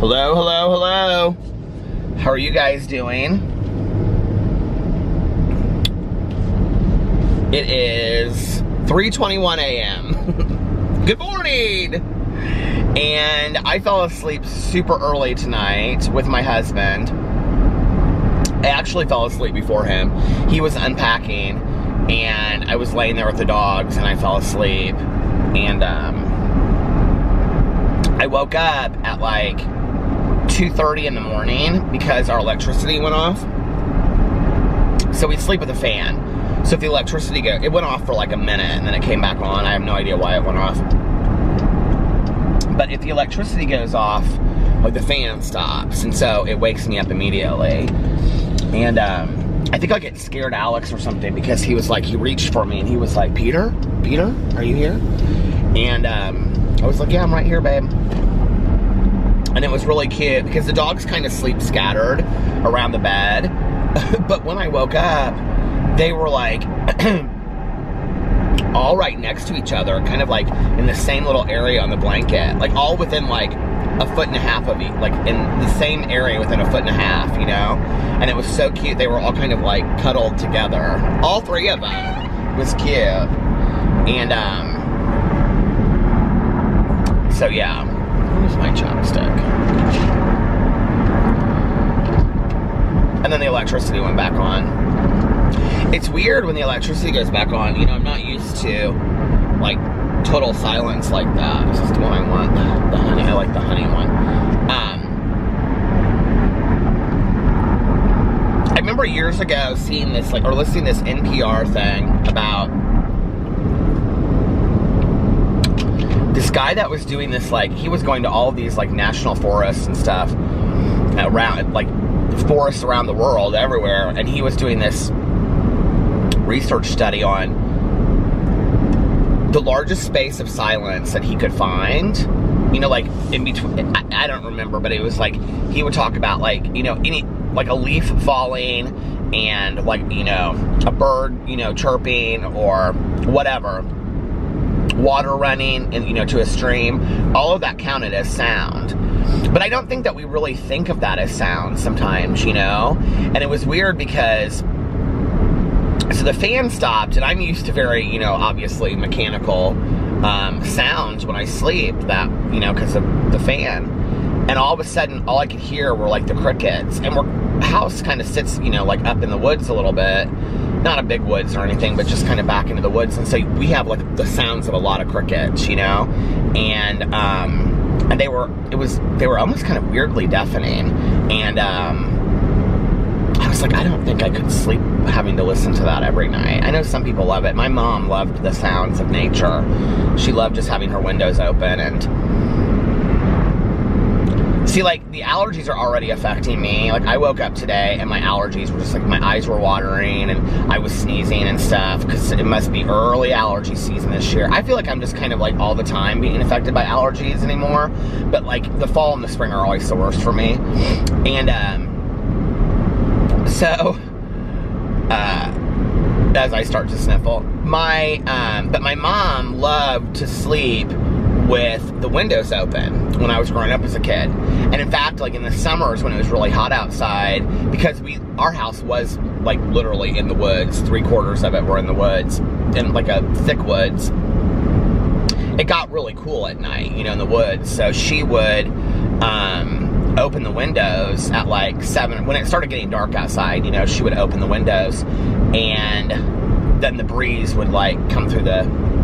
Hello, hello, hello. How are you guys doing? It is 3:21 a.m. Good morning! And I fell asleep super early tonight with my husband. I actually fell asleep before him. He was unpacking, and I was laying there with the dogs, and I fell asleep. And I woke up at like 2:30 in the morning because our electricity went off. So we sleep with a fan. So if the electricity it went off for like a minute and then it came back on. I have no idea why it went off. But if the electricity goes off, like the fan stops, and so it wakes me up immediately. And I think I get scared Alex or something because he was like, he reached for me and he was like, Peter, are you here? And I was like, yeah, I'm right here, babe. And it was really cute because the dogs kind of sleep scattered around the bed. But when I woke up, they were like all right next to each other, kind of like in the same little area on the blanket, like all within like a foot and a half of each, like in the same area within a foot and a half, you know? And it was so cute. They were all kind of like cuddled together. All three of them. It was cute. And so yeah. Where's my chopstick? And then the electricity went back on. It's weird when the electricity goes back on. You know, I'm not used to like total silence like that. This is the one I want. The honey. I like the honey one. I remember years ago seeing this, like, or listening to this NPR thing about this guy that was doing this, like, he was going to all of these, like, national forests and stuff around, like, forests around the world, everywhere, and he was doing this research study on the largest space of silence that he could find, you know, like, in between, I don't remember, but it was, like, he would talk about, like, you know, any, like, a leaf falling and, like, you know, a bird, you know, chirping or whatever, water running, and, you know, to a stream, all of that counted as sound. But I don't think that we really think of that as sound sometimes, you know? And it was weird because, so the fan stopped, and I'm used to very, you know, obviously mechanical sounds when I sleep, that, you know, because of the fan. And all of a sudden, all I could hear were, like, the crickets. And our house kind of sits, you know, like, up in the woods a little bit. Not a big woods or anything, but just kind of back into the woods. And so we have, like, the sounds of a lot of crickets, you know? And they were almost kind of weirdly deafening. And I was like, I don't think I could sleep having to listen to that every night. I know some people love it. My mom loved the sounds of nature. She loved just having her windows open. And see, like, the allergies are already affecting me. Like, I woke up today and my allergies were just like, my eyes were watering and I was sneezing and stuff because it must be early allergy season this year. I feel like I'm just kind of like all the time being affected by allergies anymore. But like the fall and the spring are always the worst for me. And so as I start to sniffle, but my mom loved to sleep with the windows open when I was growing up as a kid. And in fact, like in the summers when it was really hot outside, because our house was like literally in the woods, 3/4 of it were in the woods, in like a thick woods, it got really cool at night, you know, in the woods. So she would open the windows at like 7, when it started getting dark outside, you know, she would open the windows, and then the breeze would like come through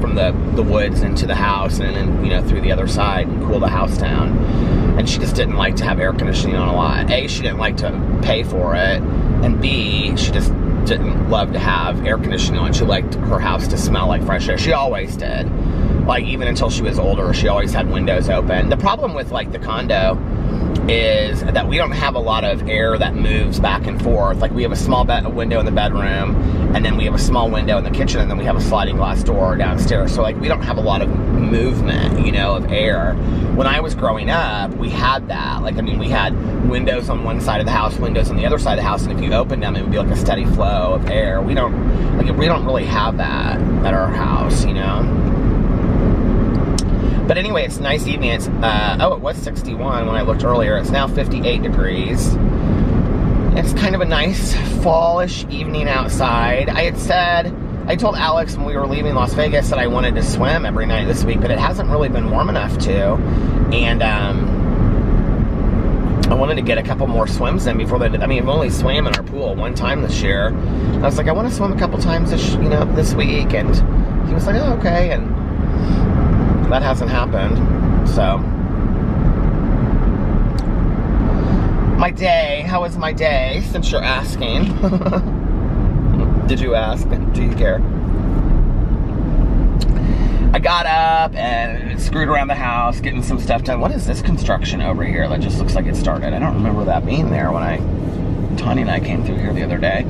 from the woods into the house, and then, you know, through the other side and cool the house down. And she just didn't like to have air conditioning on a lot. A, she didn't like to pay for it, and B, she just didn't love to have air conditioning on. She liked her house to smell like fresh air. She always did. Like, even until she was older, she always had windows open. The problem with, like, the condo is that we don't have a lot of air that moves back and forth. Like, we have a small window in the bedroom, and then we have a small window in the kitchen, and then we have a sliding glass door downstairs. So, like, we don't have a lot of movement, you know, of air. When I was growing up, we had that. Like, I mean, we had windows on one side of the house, windows on the other side of the house, and if you opened them, it would be like a steady flow of air. We don't really have that at our house, you know? But anyway, it's a nice evening. It's, it was 61 when I looked earlier. It's now 58 degrees. It's kind of a nice fallish evening outside. I told Alex when we were leaving Las Vegas that I wanted to swim every night this week, but it hasn't really been warm enough to. And I wanted to get a couple more swims in before they did. I mean, I've only swam in our pool one time this year. I was like, I want to swim a couple times this week, and he was like, oh, okay, and that hasn't happened. So my day, how was my day, since you're asking? Did you ask? Do you care? I got up and screwed around the house, getting some stuff done. What is this construction over here that just looks like it started? I don't remember that being there when Tanya and I came through here the other day.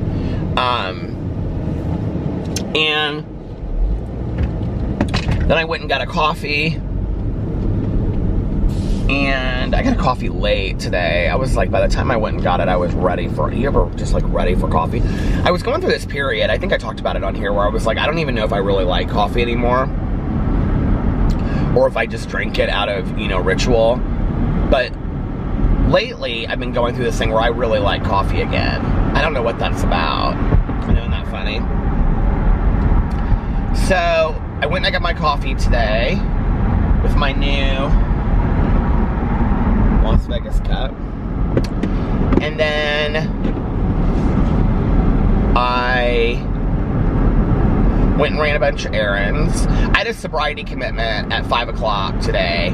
And then I went and got a coffee. And I got a coffee late today. I was like, by the time I went and got it, I was ready for, you ever just like ready for coffee? I was going through this period, I think I talked about it on here, where I was like, I don't even know if I really like coffee anymore. Or if I just drink it out of, ritual. But lately, I've been going through this thing where I really like coffee again. I don't know what that's about. Isn't that funny? So, I went and I got my coffee today with my new Las Vegas cup. And then I went and ran a bunch of errands. I had a sobriety commitment at 5 o'clock today.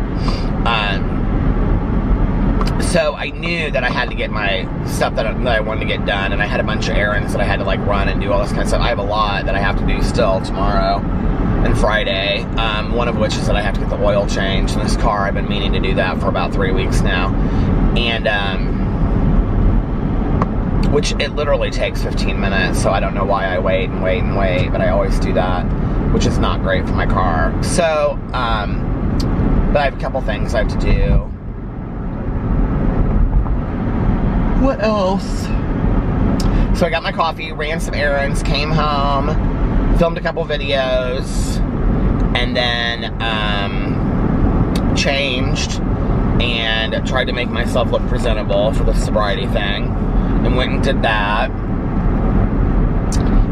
So I knew that I had to get my stuff that I wanted to get done, and I had a bunch of errands that I had to like run and do all this kind of stuff. I have a lot that I have to do still tomorrow and Friday. One of which is that I have to get the oil changed in this car. I've been meaning to do that for about 3 weeks now. And, which it literally takes 15 minutes, so I don't know why I wait and wait and wait, but I always do that, which is not great for my car. So, but I have a couple things I have to do. What else? So I got my coffee, ran some errands, came home, filmed a couple videos, and then changed and tried to make myself look presentable for the sobriety thing, and went and did that.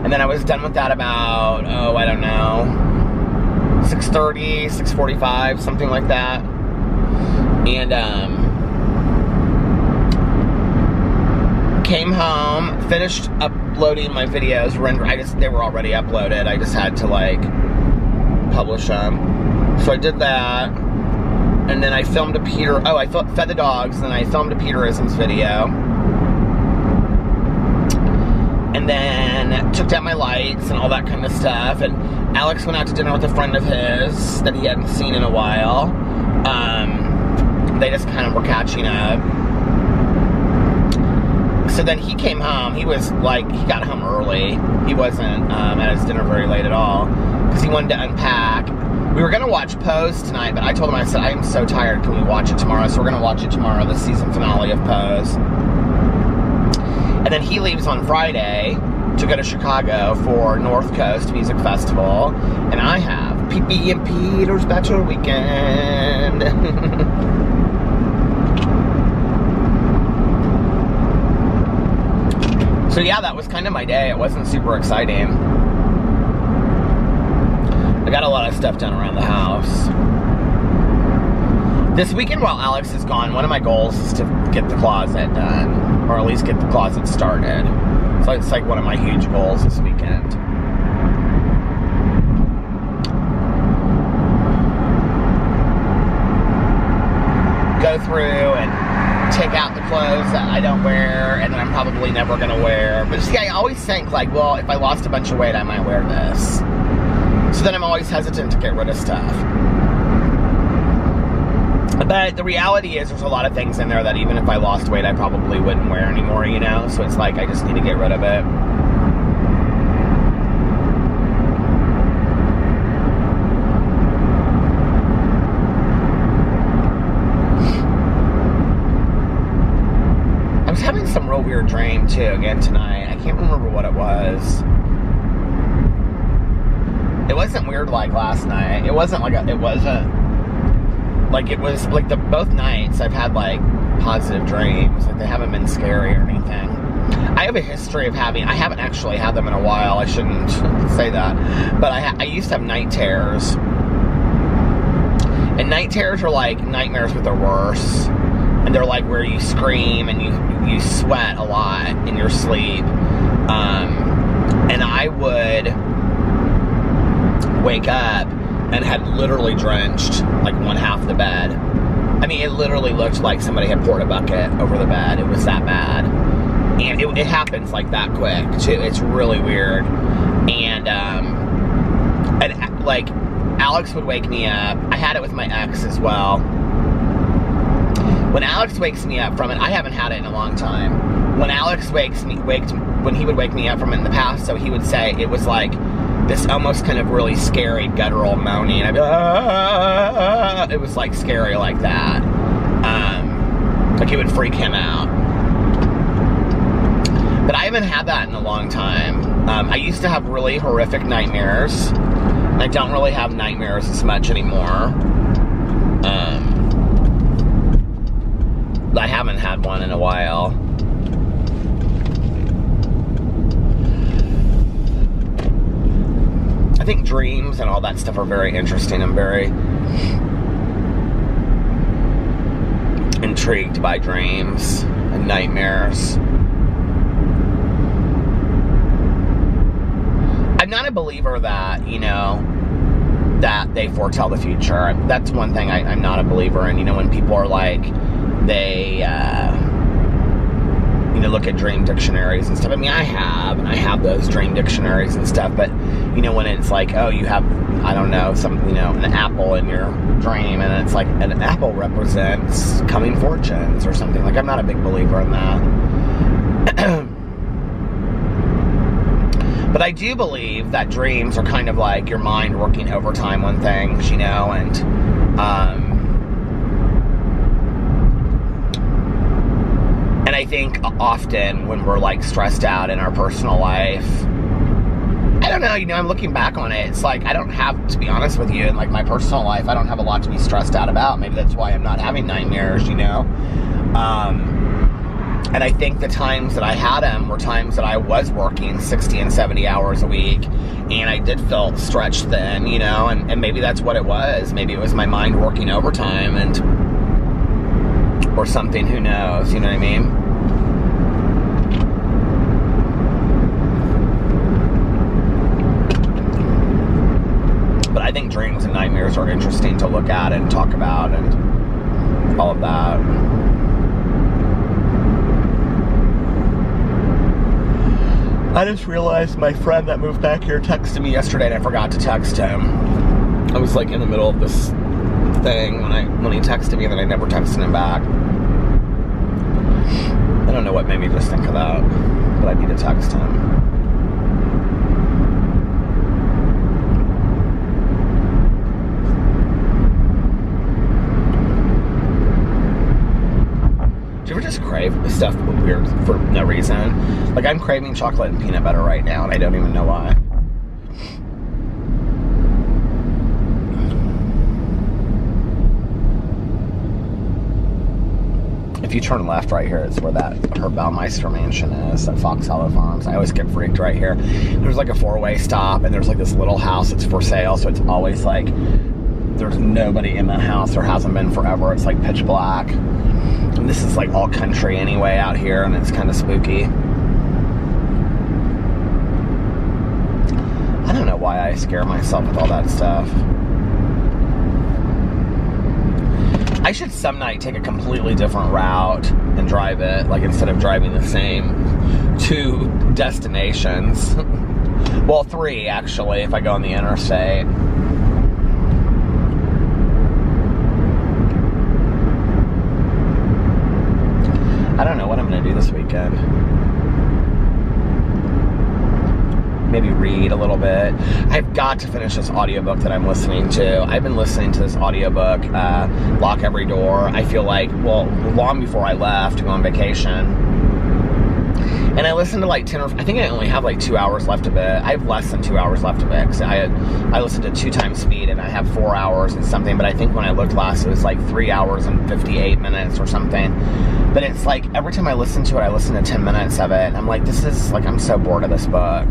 And then I was done with that about, I don't know, 6:30, 6:45, something like that. And came home, finished uploading my videos, they were already uploaded. I just had to like publish them. So I did that, and then I filmed I fed the dogs, and then I filmed a Peterisms video, and then took down my lights and all that kind of stuff. And Alex went out to dinner with a friend of his that he hadn't seen in a while. They just kind of were catching up. So then he came home. He was like, he got home early. He wasn't at his dinner very late at all, because he wanted to unpack. We were going to watch Pose tonight, but I told him, I said, I am so tired, can we watch it tomorrow? So we're going to watch it tomorrow, the season finale of Pose. And then he leaves on Friday to go to Chicago for North Coast Music Festival, and I have PP and Peter's Bachelor Weekend. So yeah, that was kind of my day. It wasn't super exciting. I got a lot of stuff done around the house. This weekend while Alex is gone, one of my goals is to get the closet done, or at least get the closet started. So it's like one of my huge goals this weekend. Go through and take out the clothes that I don't wear and that I'm probably never going to wear. But see, I always think like, well, if I lost a bunch of weight, I might wear this. So then I'm always hesitant to get rid of stuff. But the reality is there's a lot of things in there that even if I lost weight, I probably wouldn't wear anymore, So it's like I just need to get rid of it. I was having some real weird dream too again tonight. I can't remember what it was. It wasn't weird like last night. It wasn't like like, it was, like, both nights I've had, like, positive dreams. Like, they haven't been scary or anything. I have a history of having, I haven't actually had them in a while, I shouldn't say that, but I used to have night terrors. And night terrors are like nightmares, but they're worse. And they're like where you scream and you sweat a lot in your sleep. And I would wake up and had literally drenched like one half of the bed. I mean, it literally looked like somebody had poured a bucket over the bed. It was that bad. And it happens like that quick too. It's really weird. And like Alex would wake me up. I had it with my ex as well. When Alex wakes me up from it, I haven't had it in a long time. When Alex when he would wake me up from it in the past, so he would say it was like this almost kind of really scary guttural moaning. I'd be like, ah! It was like scary like that. Like it would freak him out. But I haven't had that in a long time. I used to have really horrific nightmares. I don't really have nightmares as much anymore. I haven't had one in a while. I think dreams and all that stuff are very interesting. I'm very intrigued by dreams and nightmares. I'm not a believer that, you know, that they foretell the future. That's one thing I'm not a believer in. You know, when people are like, they, you know, look at dream dictionaries and stuff. I mean, I have those dream dictionaries and stuff, but, you know, when it's like, oh, you have, I don't know, you know, an apple in your dream, and it's like, an apple represents coming fortunes or something. Like, I'm not a big believer in that. But I do believe that dreams are kind of like your mind working overtime on things, you know, and, and I think often when we're like stressed out in our personal life, I don't know, you know, I'm looking back on it, it's like I don't have, to be honest with you, in like my personal life, I don't have a lot to be stressed out about. Maybe that's why I'm not having nightmares, you know. And I think the times that I had them were times that I was working 60 and 70 hours a week, and I did feel stretched thin, you know, and maybe that's what it was. Maybe it was my mind working overtime or something, who knows, you know what I mean? But I think dreams and nightmares are interesting to look at and talk about and all of that. I just realized my friend that moved back here texted me yesterday and I forgot to text him. I was like in the middle of this thing when he texted me, and then I never texted him back. I don't know what made me just think of that, but I need to text him. Do you ever just crave stuff weird for no reason? Like, I'm craving chocolate and peanut butter right now, and I don't even know why. If you turn left right here, it's where that Herb Baumeister mansion is, that Fox Hollow Farms. I always get freaked right here. There's like a four-way stop, and there's like this little house that's for sale, so it's always like there's nobody in that house, or hasn't been forever. It's like pitch black. And this is like all country anyway out here, and it's kind of spooky. I don't know why I scare myself with all that stuff. I should some night take a completely different route and drive it, like instead of driving the same 2 destinations. Well, 3 actually, if I go on the interstate. I don't know what I'm going to do this weekend. Maybe read a little bit. I've got to finish this audiobook that I'm listening to. I've been listening to this audiobook, Lock Every Door. I feel like, well, long before I left to go on vacation. And I listened to like 10 or, I think I only have like 2 hours left of it. I have less than 2 hours left of it, because I listened to 2 times speed, and I have 4 hours and something, but I think when I looked last, it was like 3 hours and 58 minutes or something. But it's like, every time I listen to it, I listen to 10 minutes of it, and I'm like, this is, like, I'm so bored of this book.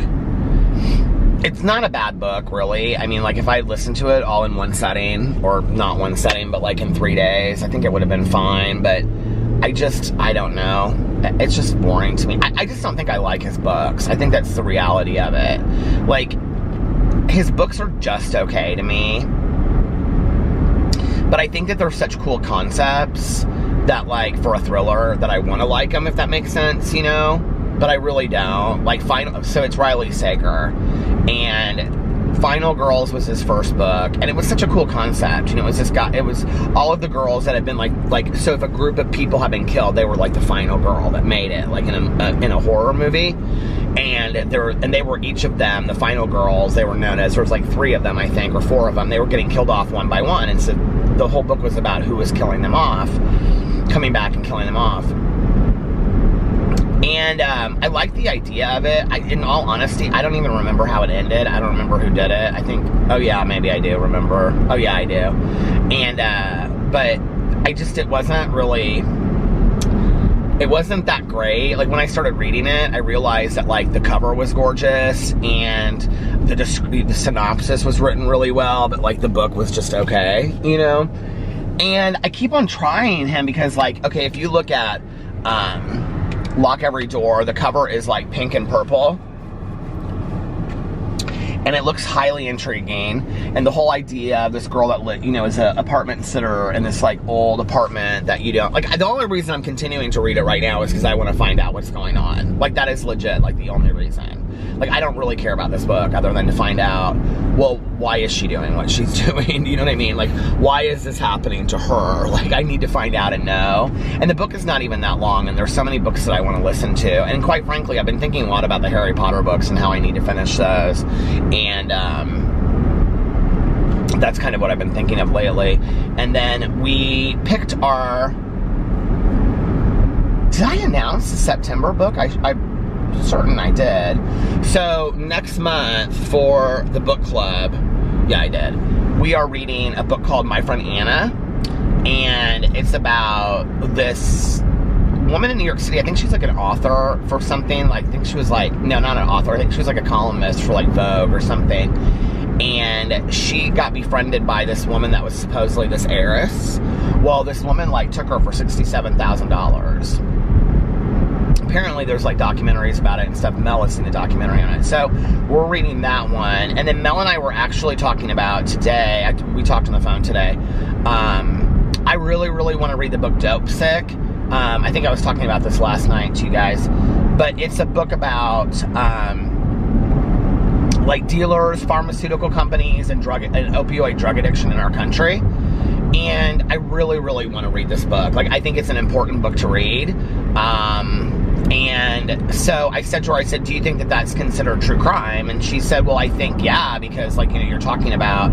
It's not a bad book, really. I mean, like, if I had listened to it all in one setting, or not one setting, but like in 3 days, I think it would have been fine, but I don't know. It's just boring to me. I just don't think I like his books. I think that's the reality of it. Like, his books are just okay to me. But I think that they're such cool concepts that, like, for a thriller, that I want to like them, if that makes sense, you know? But I really don't. Like, so it's Riley Sager. And Final Girls was his first book, and it was such a cool concept. You know, it was this guy, it was all of the girls that had been like, so if a group of people had been killed, they were like the final girl that made it, like in a horror movie. And they were each of them, the final girls, they were known as, there was like 3 of them, I think, or 4 of them, they were getting killed off one by one. And so the whole book was about who was killing them off, coming back and killing them off. And I like the idea of it. In all honesty, I don't even remember how it ended. I don't remember who did it. I think, oh yeah, maybe I do remember. Oh yeah, I do. And, but it wasn't really, it wasn't that great. Like, when I started reading it, I realized that, like, the cover was gorgeous, and the synopsis was written really well, but, like, the book was just okay, you know? And I keep on trying him, because, like, okay, if you look at, Lock Every Door, the cover is like pink and purple, and it looks highly intriguing. And the whole idea of this girl that, you know, is an apartment sitter in this, like, old apartment that you don't, like, the only reason I'm continuing to read it right now is because I want to find out what's going on. Like, that is legit, like, the only reason. Like, I don't really care about this book other than to find out, well, why is she doing what she's doing? You know what I mean? Like, why is this happening to her? Like, I need to find out and know. And the book is not even that long, and there's so many books that I want to listen to. And quite frankly, I've been thinking a lot about the Harry Potter books and how I need to finish those. And that's kind of what I've been thinking of lately. And then we picked our... Did I announce the September book? I'm certain I did. So next month for the book club, yeah, I did, we are reading a book called My Friend Anna, and it's about this woman in New York City. I think she's like an author for something. Like, I think she was like, no, not an author, I think she was like a columnist for like Vogue or something. And she got befriended by this woman that was supposedly this heiress. Well, this woman, like, took her for $67,000. Apparently there's, like, documentaries about it and stuff. Mel has seen the documentary on it. So we're reading that one. And then Mel and I were actually talking about today, we talked on the phone today, I really, really want to read the book Dope Sick. I think I was talking about this last night to you guys. But it's a book about, like, dealers, pharmaceutical companies, and opioid drug addiction in our country. And I really, really want to read this book. Like, I think it's an important book to read. And so I said to her, I said, do you think that that's considered true crime? And she said, well, I think, yeah, because, like, you know, you're talking about,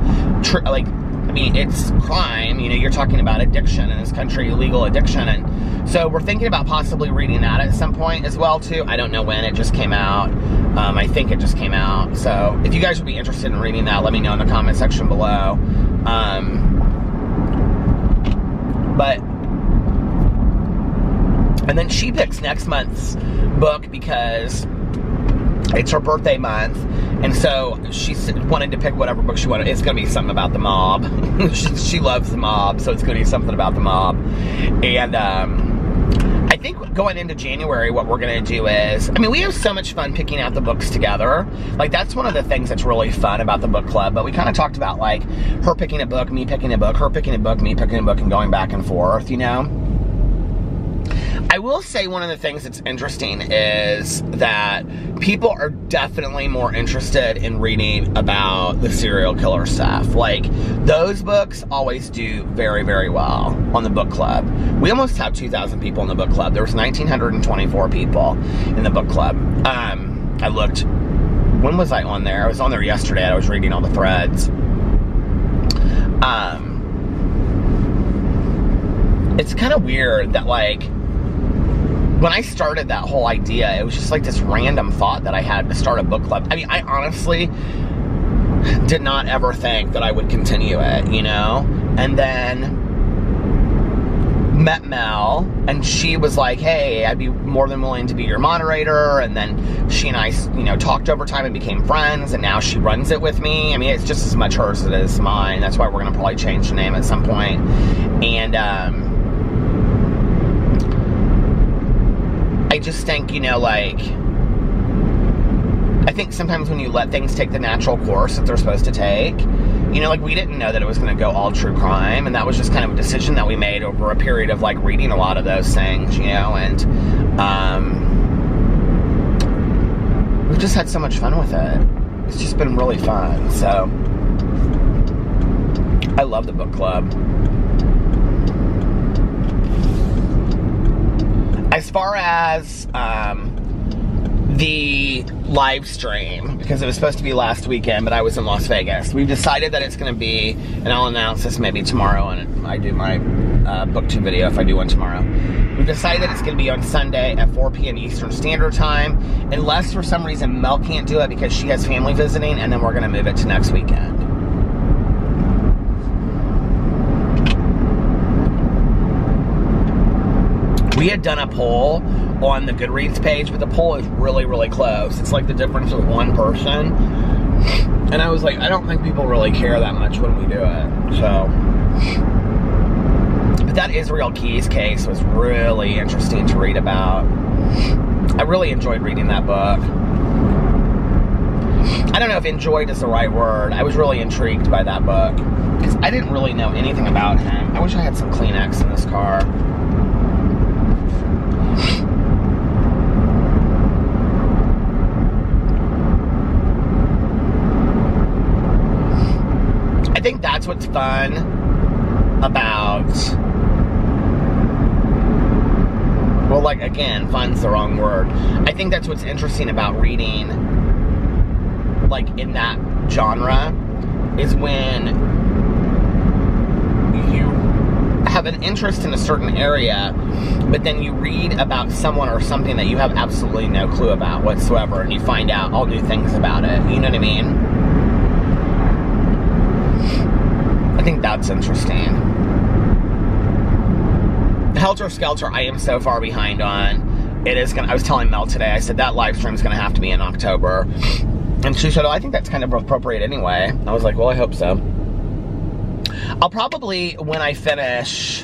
like, I mean, it's crime, you know, you're talking about addiction in this country, illegal addiction. And so we're thinking about possibly reading that at some point as well, too. I don't know when. It just came out. I think it just came out. So if you guys would be interested in reading that, let me know in the comment section below. And then she picks next month's book because it's her birthday month, and so she wanted to pick whatever book she wanted. It's going to be something about the mob. She loves the mob, so it's going to be something about the mob. And I think going into January, what we're going to do is, I mean, we have so much fun picking out the books together. Like, that's one of the things that's really fun about the book club. But we kind of talked about, like, her picking a book, me picking a book, her picking a book, me picking a book, and going back and forth, you know? I will say one of the things that's interesting is that people are definitely more interested in reading about the serial killer stuff. Like, those books always do very, very well on the book club. We almost have 2,000 people in the book club. There was 1,924 people in the book club. I looked, when was I on there? I was on there yesterday. I was reading all the threads. It's kind of weird that, like, when I started that whole idea, it was just like this random thought that I had to start a book club. I mean, I honestly did not ever think that I would continue it, you know? And then met Mel, and she was like, hey, I'd be more than willing to be your moderator. And then she and I, you know, talked over time and became friends, and now she runs it with me. I mean, it's just as much hers as it is mine. That's why we're gonna probably change the name at some point. And I just think, you know, like, I think sometimes when you let things take the natural course that they're supposed to take, you know, like, we didn't know that it was going to go all true crime, and that was just kind of a decision that we made over a period of, like, reading a lot of those things, you know, and we've just had so much fun with it. It's just been really fun, so I love the book club. As far as the live stream, because it was supposed to be last weekend, but I was in Las Vegas, we've decided that it's going to be, and I'll announce this maybe tomorrow when I do my booktube video, if I do one tomorrow. We've decided that it's going to be on Sunday at 4 p.m. Eastern Standard Time, unless for some reason Mel can't do it because she has family visiting, and then we're going to move it to next weekend. We had done a poll on the Goodreads page, but the poll is really, really close. It's like the difference of one person. And I was like, I don't think people really care that much when we do it. So, but that Israel Keys case was really interesting to read about. I really enjoyed reading that book. I don't know if enjoyed is the right word. I was really intrigued by that book, because I didn't really know anything about him. I wish I had some Kleenex in this car. I think that's what's fun about, well, like, again, fun's the wrong word. I think that's what's interesting about reading, like, in that genre, is when you have an interest in a certain area, but then you read about someone or something that you have absolutely no clue about whatsoever, and you find out all new things about it. You know what I mean? I think that's interesting. Helter Skelter, I am so far behind on. It is gonna, I was telling Mel today, I said that live stream is gonna have to be in October. And she said, oh, I think that's kind of appropriate anyway. I was like, well, I hope so. I'll probably, when I finish,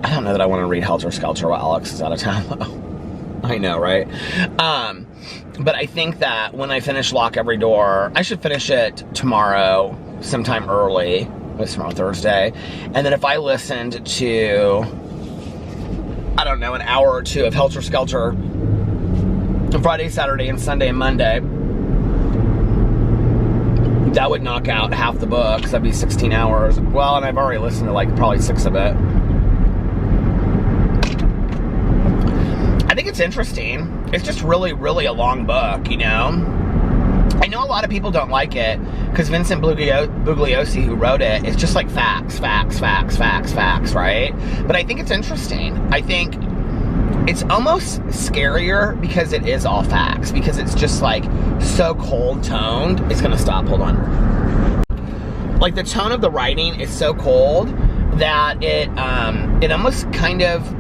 I don't know that I want to read Helter Skelter while Alex is out of town. I know, right? But I think that when I finish Lock Every Door, I should finish it tomorrow, sometime early. It's tomorrow, Thursday. And then if I listened to, I don't know, an hour or two of Helter Skelter on Friday, Saturday, and Sunday and Monday, that would knock out half the book, because that'd be 16 hours. Well, and I've already listened to, like, probably 6 of it. I think it's interesting. It's just really, really a long book, you know? I know a lot of people don't like it, because Vincent Bugliosi, who wrote it, is just like facts, right? But I think it's interesting. I think it's almost scarier because it is all facts, because it's just like so cold toned. It's gonna stop, hold on. Like, the tone of the writing is so cold that it almost kind of,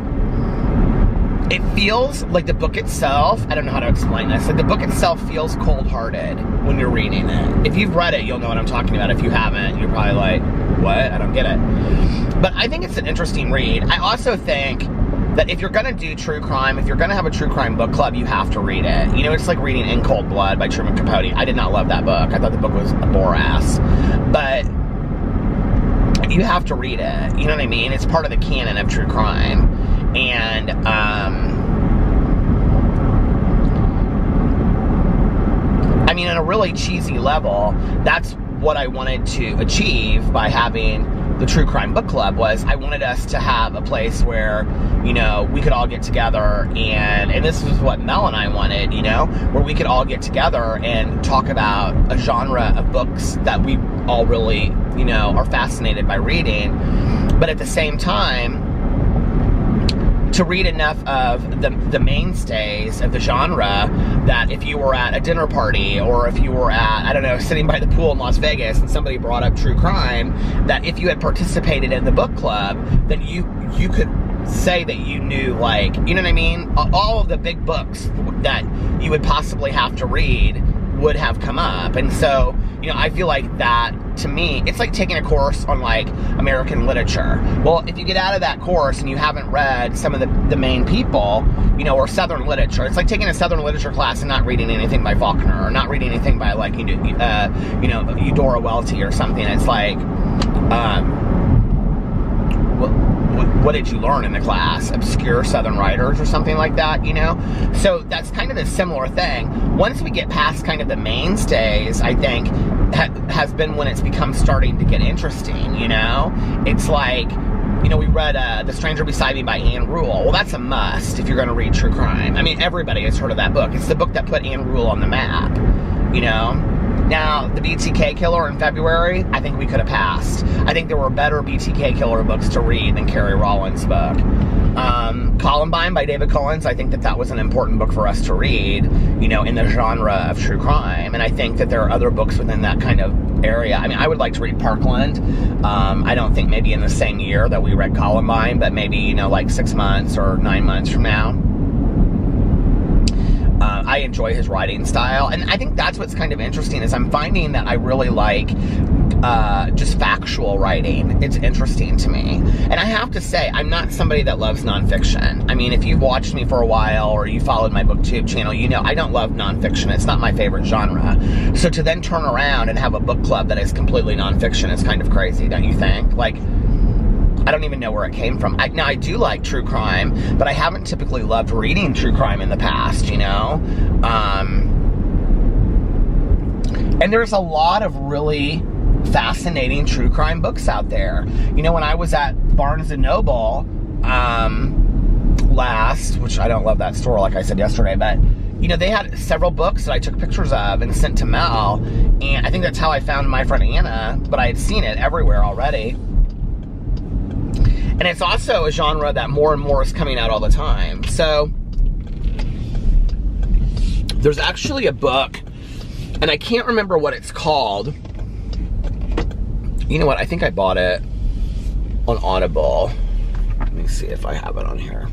it feels like the book itself, I don't know how to explain this, like the book itself feels cold-hearted when you're reading it. If you've read it, you'll know what I'm talking about. If you haven't, you're probably like, what? I don't get it. But I think it's an interesting read. I also think that if you're gonna do true crime, if you're gonna have a true crime book club, you have to read it. You know, it's like reading In Cold Blood by Truman Capote. I did not love that book. I thought the book was a bore-ass. But you have to read it. You know what I mean? It's part of the canon of true crime. And, I mean, on a really cheesy level, that's what I wanted to achieve by having the True Crime Book Club. Was I wanted us to have a place where, you know, we could all get together, and this was what Mel and I wanted, you know, where we could all get together and talk about a genre of books that we all really, you know, are fascinated by reading, but at the same time, to read enough of the mainstays of the genre that if you were at a dinner party, or if you were at, I don't know, sitting by the pool in Las Vegas and somebody brought up true crime, that if you had participated in the book club, then you could say that you knew, like, you know what I mean? All of the big books that you would possibly have to read would have come up. And so, you know, I feel like that, to me, it's like taking a course on, like, American literature. Well, if you get out of that course and you haven't read some of the main people, you know, or Southern literature, it's like taking a Southern literature class and not reading anything by Faulkner, or not reading anything by, like, Eudora Welty or something. It's like, what did you learn in the class? Obscure Southern writers or something like that, you know? So that's kind of a similar thing. Once we get past kind of the mainstays, I think, has been when it's starting to get interesting, you know? It's like, you know, we read The Stranger Beside Me by Anne Rule. Well, that's a must if you're going to read true crime. I mean, everybody has heard of that book. It's the book that put Anne Rule on the map, you know? Now, the BTK Killer in February, I think we could have passed. I think there were better BTK Killer books to read than Carrie Rawlins' book. Columbine by David Collins, I think that was an important book for us to read, you know, in the genre of true crime. And I think that there are other books within that kind of area. I mean, I would like to read Parkland. I don't think maybe in the same year that we read Columbine, but maybe, you know, like 6 months or 9 months from now. I enjoy his writing style, and I think that's what's kind of interesting, is I'm finding that I really like just factual writing. It's interesting to me. And I have to say, I'm not somebody that loves nonfiction. I mean, if you've watched me for a while, or you followed my BookTube channel, you know I don't love nonfiction. It's not my favorite genre. So to then turn around and have a book club that is completely nonfiction is kind of crazy, don't you think? Like, I don't even know where it came from. Now, I do like true crime, but I haven't typically loved reading true crime in the past, you know? And there's a lot of really fascinating true crime books out there. You know, when I was at Barnes & Noble last, which I don't love that store, like I said yesterday, but, you know, they had several books that I took pictures of and sent to Mel, and I think that's how I found My Friend Anna, but I had seen it everywhere already. And it's also a genre that more and more is coming out all the time. So, there's actually a book, and I can't remember what it's called. You know what? I think I bought it on Audible. Let me see if I have it on here.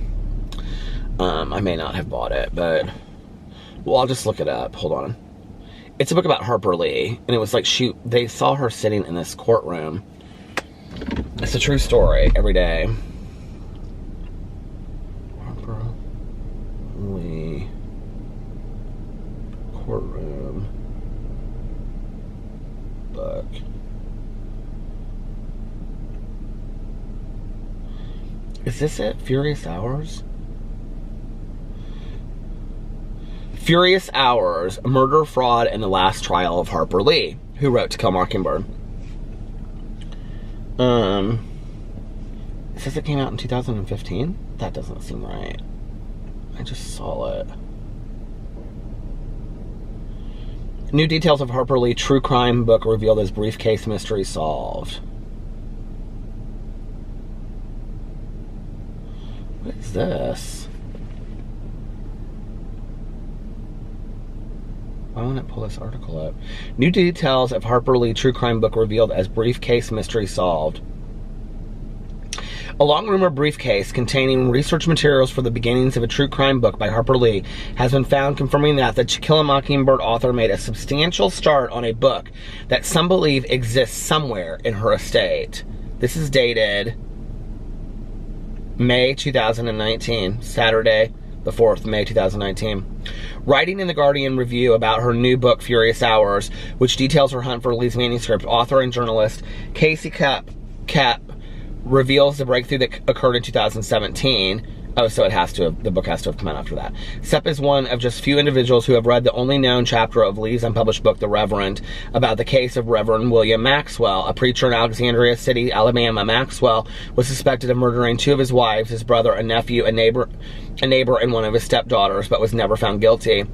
I may not have bought it, but, well, I'll just look it up. Hold on. It's a book about Harper Lee, and it was like, they saw her sitting in this courtroom. It's a true story, every day. Harper Lee courtroom book. Is this it? Furious Hours? Furious Hours, Murder, Fraud, and the Last Trial of Harper Lee, who wrote To Kill a Mockingbird. It says it came out in 2015? That doesn't seem right. I just saw it. New details of Harper Lee true crime book revealed as briefcase mystery solved. What is this? Why won't it pull this article up? New details of Harper Lee true crime book revealed as briefcase mystery solved. A long-rumored briefcase containing research materials for the beginnings of a true crime book by Harper Lee has been found, confirming that the To Kill a Mockingbird author made a substantial start on a book that some believe exists somewhere in her estate. This is dated May 2019, Saturday, the 4th, May 2019. Writing in the Guardian Review about her new book, Furious Hours, which details her hunt for Lee's manuscript, author and journalist Casey Kapp reveals the breakthrough that occurred in 2017. Oh, so the book has to have come out after that. Sepp is one of just few individuals who have read the only known chapter of Lee's unpublished book, The Reverend, about the case of Reverend William Maxwell, a preacher in Alexandria City, Alabama. Maxwell was suspected of murdering two of his wives, his brother, a nephew, a neighbor, and one of his stepdaughters, but was never found guilty.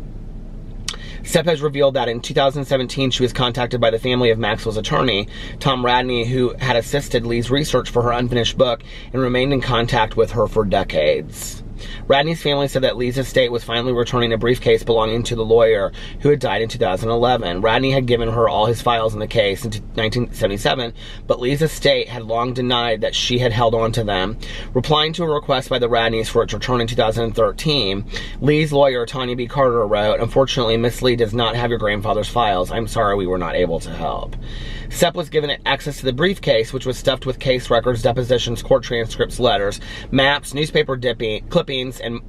Sepp has revealed that in 2017, she was contacted by the family of Maxwell's attorney, Tom Radney, who had assisted Lee's research for her unfinished book and remained in contact with her for decades. Radney's family said that Lee's estate was finally returning a briefcase belonging to the lawyer who had died in 2011. Radney had given her all his files in the case in 1977, but Lee's estate had long denied that she had held on to them. Replying to a request by the Radneys for its return in 2013, Lee's lawyer, Tanya B. Carter, wrote, "Unfortunately, Miss Lee does not have your grandfather's files. I'm sorry we were not able to help." Sepp was given access to the briefcase, which was stuffed with case records, depositions, court transcripts, letters, maps, newspaper clippings, and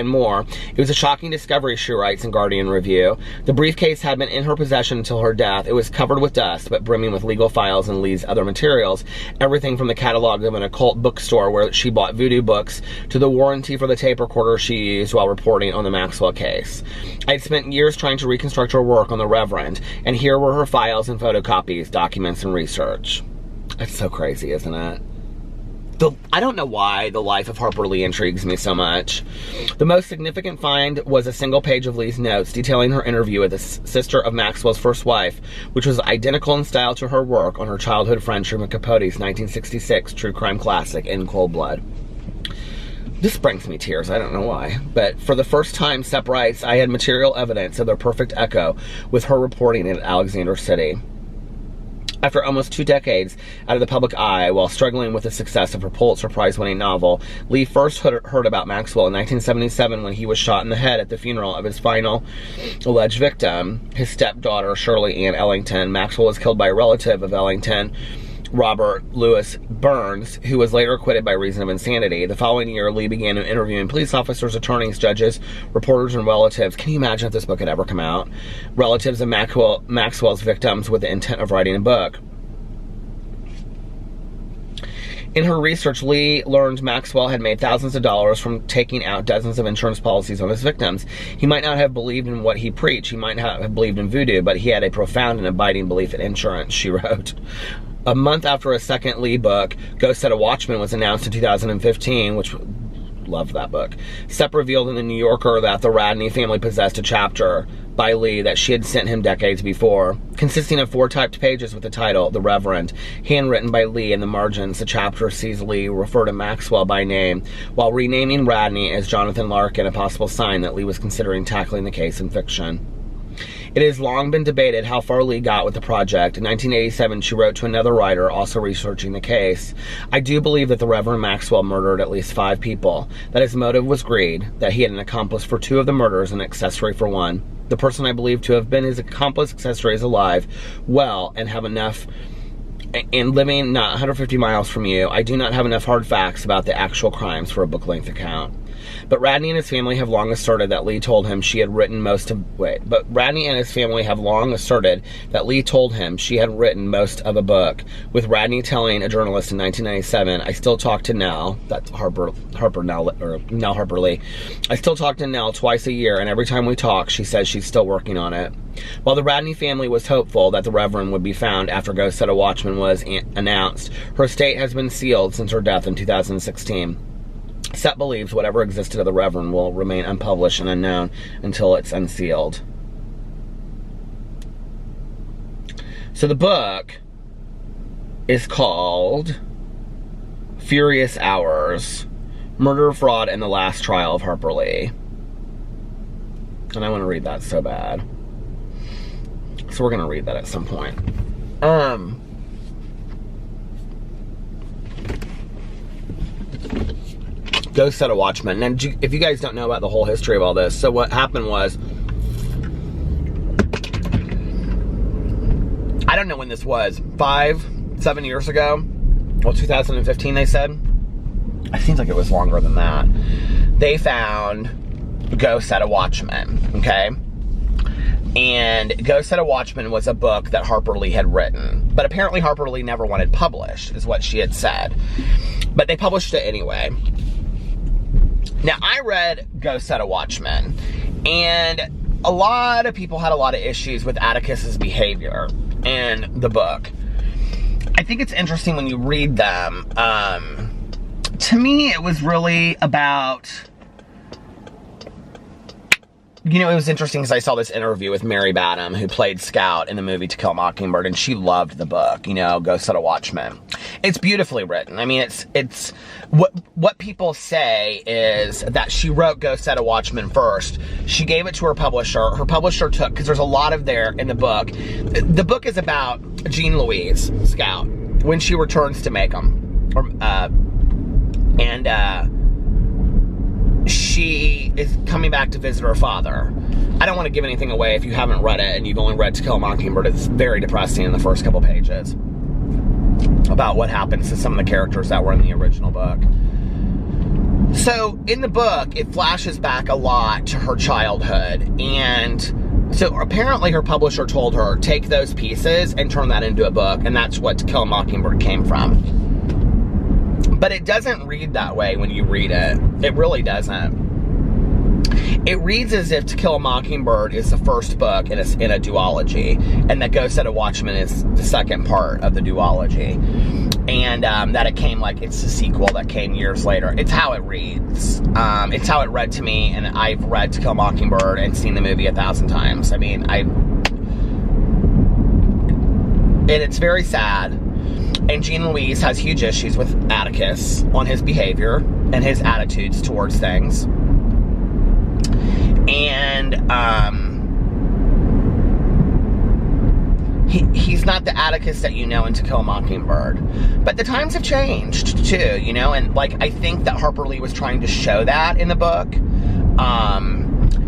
more. It was a shocking discovery, she writes in Guardian Review. The briefcase had been in her possession until her death. It was covered with dust, but brimming with legal files and Lee's other materials. Everything from the catalog of an occult bookstore where she bought voodoo books to the warranty for the tape recorder she used while reporting on the Maxwell case. I'd spent years trying to reconstruct her work on the Reverend, and here were her files and photocopies, documents, and research. That's so crazy, isn't it? I don't know why the life of Harper Lee intrigues me so much. The most significant find was a single page of Lee's notes detailing her interview with the sister of Maxwell's first wife, which was identical in style to her work on her childhood friend Truman Capote's 1966 true crime classic, In Cold Blood. This brings me tears, I don't know why. But for the first time, Sepp writes, I had material evidence of their perfect echo with her reporting in Alexander City. After almost 2 decades out of the public eye, while struggling with the success of her Pulitzer Prize-winning novel, Lee first heard about Maxwell in 1977 when he was shot in the head at the funeral of his final alleged victim, his stepdaughter, Shirley Ann Ellington. Maxwell was killed by a relative of Ellington, Robert Louis Burns, who was later acquitted by reason of insanity. The following year, Lee began interviewing police officers, attorneys, judges, reporters, and relatives. Can you imagine if this book had ever come out? Relatives of Maxwell's victims with the intent of writing a book. In her research, Lee learned Maxwell had made thousands of dollars from taking out dozens of insurance policies on his victims. He might not have believed in what he preached. He might not have believed in voodoo, but he had a profound and abiding belief in insurance, she wrote. A month after a second Lee book, Ghost Set a Watchman, was announced in 2015, which, loved that book. Sepp revealed in the New Yorker that the Radney family possessed a chapter by Lee that she had sent him decades before, consisting of 4 typed pages with the title, The Reverend, handwritten by Lee. In the margins, the chapter sees Lee refer to Maxwell by name, while renaming Radney as Jonathan Larkin, a possible sign that Lee was considering tackling the case in fiction. It has long been debated how far Lee got with the project. In 1987, she wrote to another writer also researching the case, I do believe that the Reverend Maxwell murdered at least 5 people, that his motive was greed, that he had an accomplice for 2 of the murders and an accessory for 1. The person I believe to have been his accomplice accessory is alive, well, and have enough, and living not 150 miles from you. I do not have enough hard facts about the actual crimes for a book-length account. But Radney and his family have long asserted that Lee told him she had written most of Radney and his family have long asserted that Lee told him she had written most of a book, with Radney telling a journalist in 1997, I still talk to Nell, that's Harper Lee. I still talk to Nell twice a year, and every time we talk, she says she's still working on it. While the Radney family was hopeful that the Reverend would be found after Ghost Set a Watchman was announced, her estate has been sealed since her death in 2016. Sepp believes whatever existed of the Reverend will remain unpublished and unknown until it's unsealed. So the book is called Furious Hours, Murder, Fraud, and the Last Trial of Harper Lee. And I want to read that so bad. So we're going to read that at some point. Ghost Set a Watchman. And if you guys don't know about the whole history of all this, so what happened was, I don't know when this was, 5-7 years ago? Well, 2015 they said? It seems like it was longer than that. They found Ghost Set a Watchman, okay? And Ghost Set a Watchman was a book that Harper Lee had written. But apparently Harper Lee never wanted published, is what she had said. But they published it anyway. Now, I read Ghost Set a Watchman, and a lot of people had a lot of issues with Atticus's behavior in the book. I think it's interesting when you read them. To me, it was really about You know, it was interesting because I saw this interview with Mary Badham, who played Scout in the movie To Kill a Mockingbird, and she loved the book, you know, Go Set a Watchman. It's beautifully written. I mean, it's what people say is that she wrote Go Set a Watchman first. She gave it to her publisher. Her publisher took, because there's a lot of there in the book. The book is about Jean Louise, Scout, when she returns to Macomb. She is coming back to visit her father. I don't want to give anything away if you haven't read it and you've only read To Kill a Mockingbird. It's very depressing in the first couple pages about what happens to some of the characters that were in the original book. So in the book, it flashes back a lot to her childhood, and so apparently her publisher told her, take those pieces and turn that into a book, and that's what To Kill a Mockingbird came from. But it doesn't read that way when you read it. It really doesn't. It reads as if To Kill a Mockingbird is the first book in a duology, and that Go Set a Watchman is the second part of the duology. And that it came, like, it's the sequel that came years later. It's how it reads. It's how it read to me, and I've read To Kill a Mockingbird and seen the movie 1,000 times. I mean, and it's very sad. And Jean Louise has huge issues with Atticus on his behavior and his attitudes towards things. And he's not the Atticus that you know in To Kill a Mockingbird. But the times have changed too, you know, and like I think that Harper Lee was trying to show that in the book.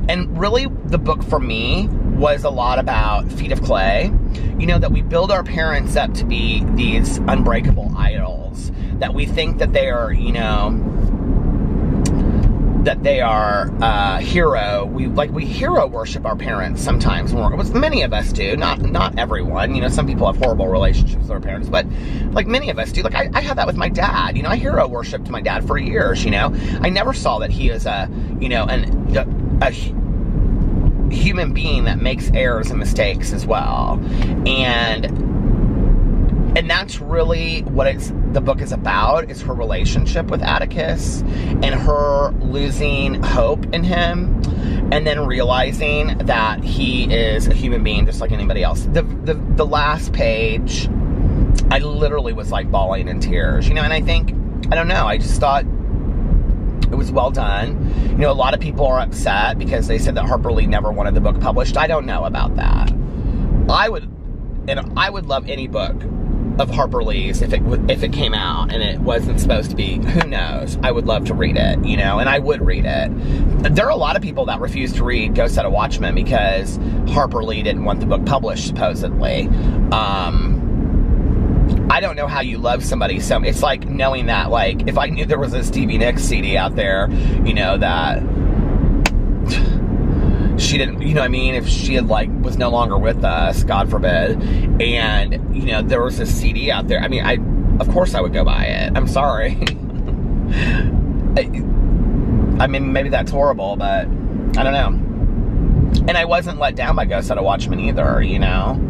And really the book for me was a lot about Feet of Clay. You know, that we build our parents up to be these unbreakable idols. That we think that they are, you know, that they are hero. We hero worship our parents sometimes. Many of us do. Not everyone. You know, some people have horrible relationships with their parents, but like many of us do. Like I had that with my dad. You know, I hero worshipped my dad for years. You know, I never saw that he is a, you know, a human being that makes errors and mistakes as well. And that's really what the book is about, is her relationship with Atticus and her losing hope in him and then realizing that he is a human being just like anybody else. The last page, I literally was like bawling in tears, you know, and I don't know, I just thought it was well done. You know, a lot of people are upset because they said that Harper Lee never wanted the book published. I don't know about that. I would love any book of Harper Lee's if it came out and it wasn't supposed to be. Who knows? I would love to read it, you know, and I would read it. There are a lot of people that refuse to read Go Set a Watchman because Harper Lee didn't want the book published, supposedly. I don't know how you love somebody so. It's like knowing that, like, if I knew there was a Stevie Nicks CD out there, you know, that she didn't, you know what I mean, if she had, like, was no longer with us, God forbid, and, you know, there was a CD out there, I mean, of course I would go buy it. I'm sorry. I mean, maybe that's horrible, but I don't know. And I wasn't let down by Go Set a Watchman either, you know.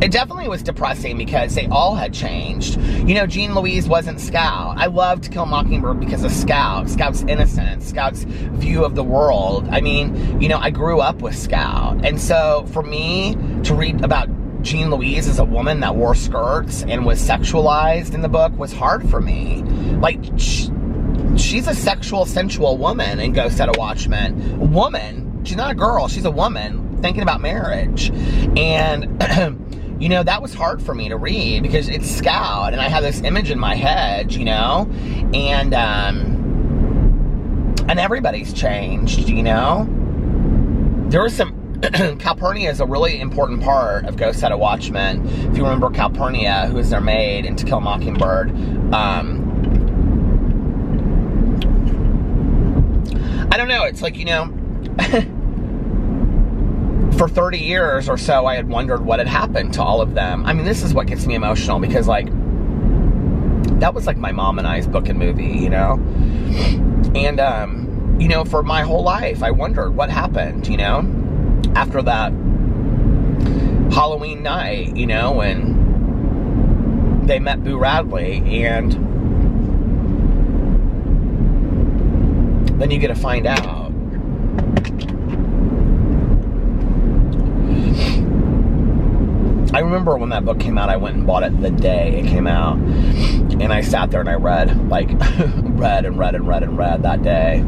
It definitely was depressing because they all had changed. You know, Jean Louise wasn't Scout. I loved To Kill a Mockingbird because of Scout. Scout's innocence. Scout's view of the world. I mean, you know, I grew up with Scout. And so for me to read about Jean Louise as a woman that wore skirts and was sexualized in the book was hard for me. Like, she's a sexual, sensual woman in Go Set a Watchman. A woman. She's not a girl. She's a woman thinking about marriage. And you know, that was hard for me to read because it's Scout and I have this image in my head, you know, and everybody's changed, you know. There was some, Calpurnia is a really important part of Go Set a Watchman. If you remember Calpurnia, who is their maid in To Kill a Mockingbird, I don't know, it's like, you know, for 30 years or so, I had wondered what had happened to all of them. I mean, this is what gets me emotional because, like, that was like my mom and I's book and movie, you know? And, you know, for my whole life, I wondered what happened, you know? After that Halloween night, you know, when they met Boo Radley, and then you get to find out I remember when that book came out, I went and bought it the day it came out. And I sat there and I read, like, read that day.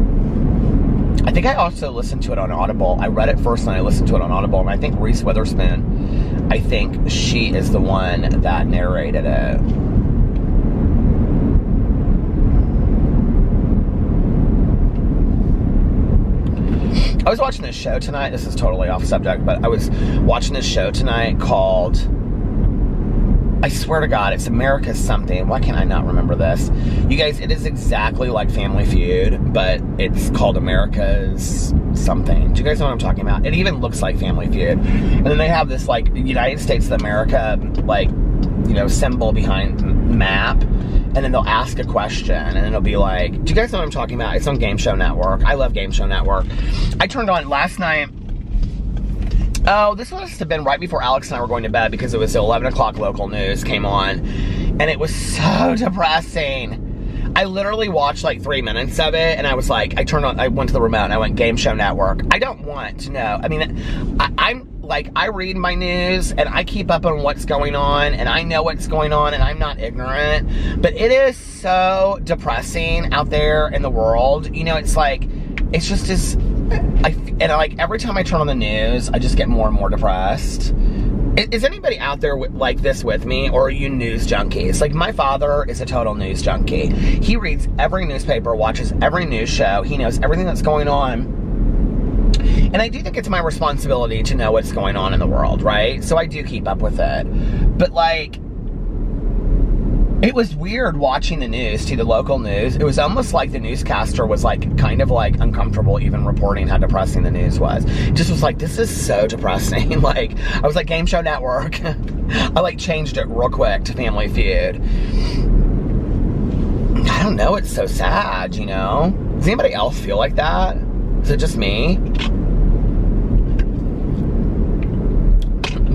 I think I also listened to it on Audible. I read it first and I listened to it on Audible. And I think Reese Witherspoon, I think she is the one that narrated it. I was watching this show tonight. This is totally off subject, but I was watching this show tonight called, I swear to God, it's America's something. Why can't I not remember this? You guys, it is exactly like Family Feud, but it's called America's something. Do you guys know what I'm talking about? It even looks like Family Feud. And then they have this, like, United States of America, like, you know, symbol behind map. And then they'll ask a question, and then it'll be like, do you guys know what I'm talking about? It's on Game Show Network. I love Game Show Network. I turned on last night. Oh, this must have been right before Alex and I were going to bed, because it was 11 o'clock local news came on, and it was so depressing. I literally watched like 3 minutes of it, and I was like, I went to the remote, and I went Game Show Network. I don't want to know. I mean, I'm like, I read my news, and I keep up on what's going on, and I know what's going on, and I'm not ignorant, but it is so depressing out there in the world. You know, it's like, it's just as, like, every time I turn on the news, I just get more and more depressed. Is anybody out there like this with me, or are you news junkies? Like, my father is a total news junkie. He reads every newspaper, watches every news show, he knows everything that's going on. And I do think it's my responsibility to know what's going on in the world, right? So I do keep up with it. But, like, it was weird watching the news, the local news. It was almost like the newscaster was, like, kind of, like, uncomfortable even reporting how depressing the news was. It just was like, this is so depressing. Like, I was like, Game Show Network. I, like, changed it real quick to Family Feud. I don't know, it's so sad, you know? Does anybody else feel like that? Is it just me?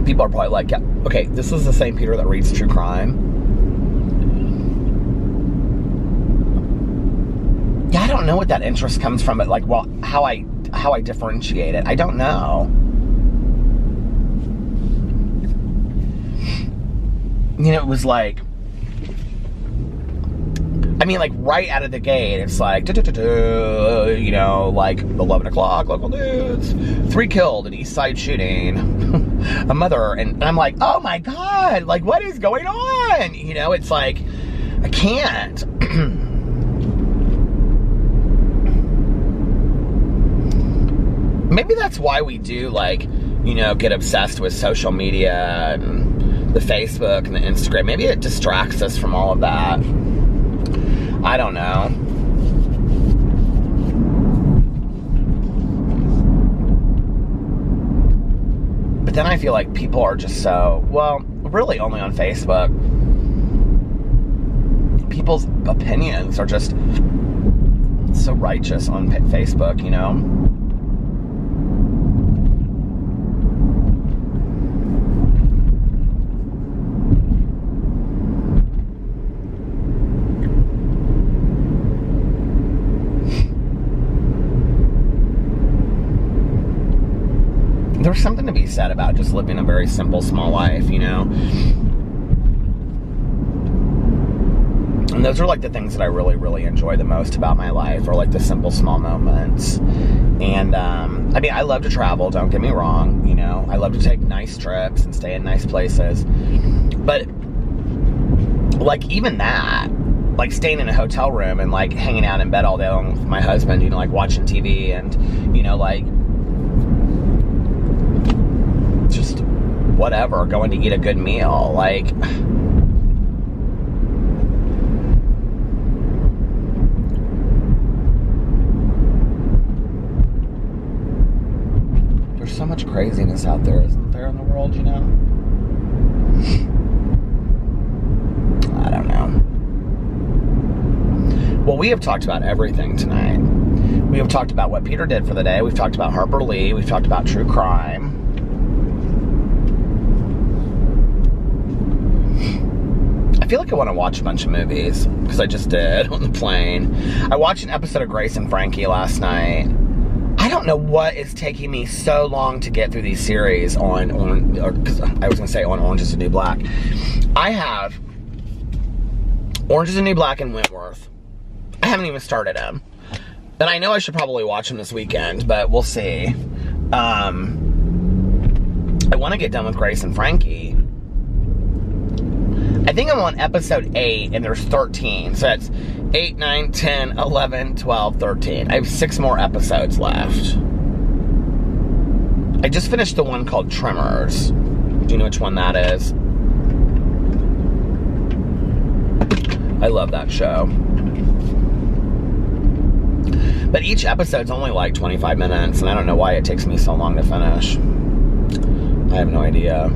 People are probably like, yeah, okay, this is the same Peter that reads true crime. Yeah, I don't know what that interest comes from, but, like, well, how I differentiate it, I don't know. You know, it was like, I mean, like, right out of the gate, it's like, you know, like, 11 o'clock, local news, 3 killed in East Side shooting, a mother, and I'm like, oh my God, like, what is going on? You know, it's like, I can't. Maybe that's why we do, like, you know, get obsessed with social media and the Facebook and the Instagram. Maybe it distracts us from all of that. I don't know. But then I feel like people are just so, well, really only on Facebook. People's opinions are just so righteous on Facebook, you know? There's something to be said about just living a very simple, small life, you know? And those are, like, the things that I really, really enjoy the most about my life, are, like, the simple, small moments. And, I mean, I love to travel, don't get me wrong, you know? I love to take nice trips and stay in nice places. But, like, even that, like, staying in a hotel room and, like, hanging out in bed all day long with my husband, you know, like, watching TV and, you know, like, just whatever, going to eat a good meal, like, there's so much craziness out there, isn't there, in the world, you know? I don't know. Well, we have talked about everything tonight. We have talked about what Peter did for the day. We've talked about Harper Lee. We've talked about true crime. I feel like I want to watch a bunch of movies, because I just did on the plane. I watched an episode of Grace and Frankie last night. I I don't know what is taking me so long to get through these series on Orange is the New Black. I have Orange is the New Black and Wentworth. I haven't even started them. And I know I should probably watch them this weekend, but we'll see. I want to get done with Grace and Frankie. I think I'm on episode 8, and there's 13. So that's 8, 9, 10, 11, 12, 13. I have 6 more episodes left. I just finished the one called Tremors. Do you know which one that is? I love that show. But each episode's only like 25 minutes, and I don't know why it takes me so long to finish. I have no idea.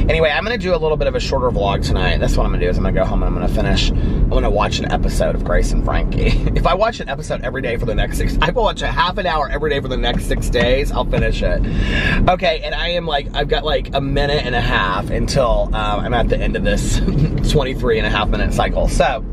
Anyway, I'm going to do a little bit of a shorter vlog tonight. That's what I'm going to do, is I'm going to go home and I'm going to finish. I'm going to watch an episode of Grace and Frankie. If I watch an episode every day for the next 6, I will watch a half an hour every day for the next 6 days. I'll finish it. Okay, and I am like, I've got like a minute and a half until I'm at the end of this 23.5 minute cycle. So,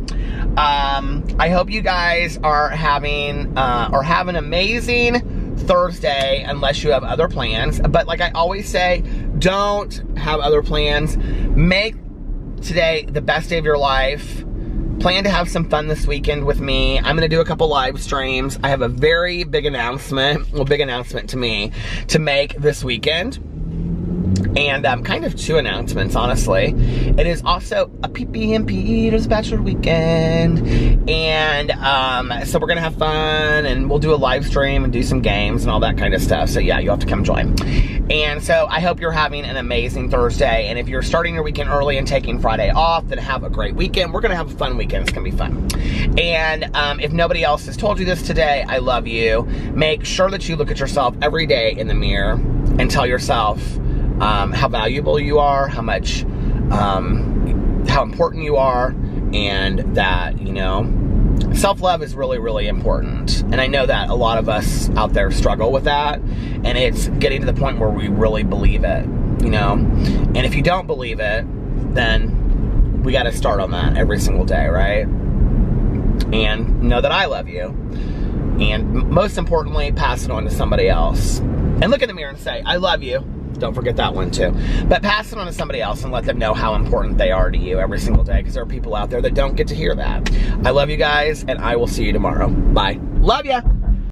I hope you guys are having an amazing Thursday, unless you have other plans. But like I always say, don't have other plans. Make today the best day of your life. Plan to have some fun this weekend with me. I'm gonna do a couple live streams. I have a very big announcement, well, big announcement to me, to make this weekend. And kind of 2 announcements, honestly. It is also a PP and Peter's Bachelor weekend. And so we're going to have fun, and we'll do a live stream and do some games and all that kind of stuff. So yeah, you'll have to come join. And so I hope you're having an amazing Thursday. And if you're starting your weekend early and taking Friday off, then have a great weekend. We're going to have a fun weekend. It's going to be fun. And if nobody else has told you this today, I love you. Make sure that you look at yourself every day in the mirror and tell yourself how valuable you are, how important you are, and that, you know, self-love is really, really important. And I know that a lot of us out there struggle with that, and it's getting to the point where we really believe it, you know. And if you don't believe it, then we got to start on that every single day, right? And know that I love you. And most importantly, pass it on to somebody else. And look in the mirror and say, I love you. Don't forget that one too. But pass it on to somebody else and let them know how important they are to you every single day, because there are people out there that don't get to hear that. I love you guys, and I will see you tomorrow. Bye. Love ya.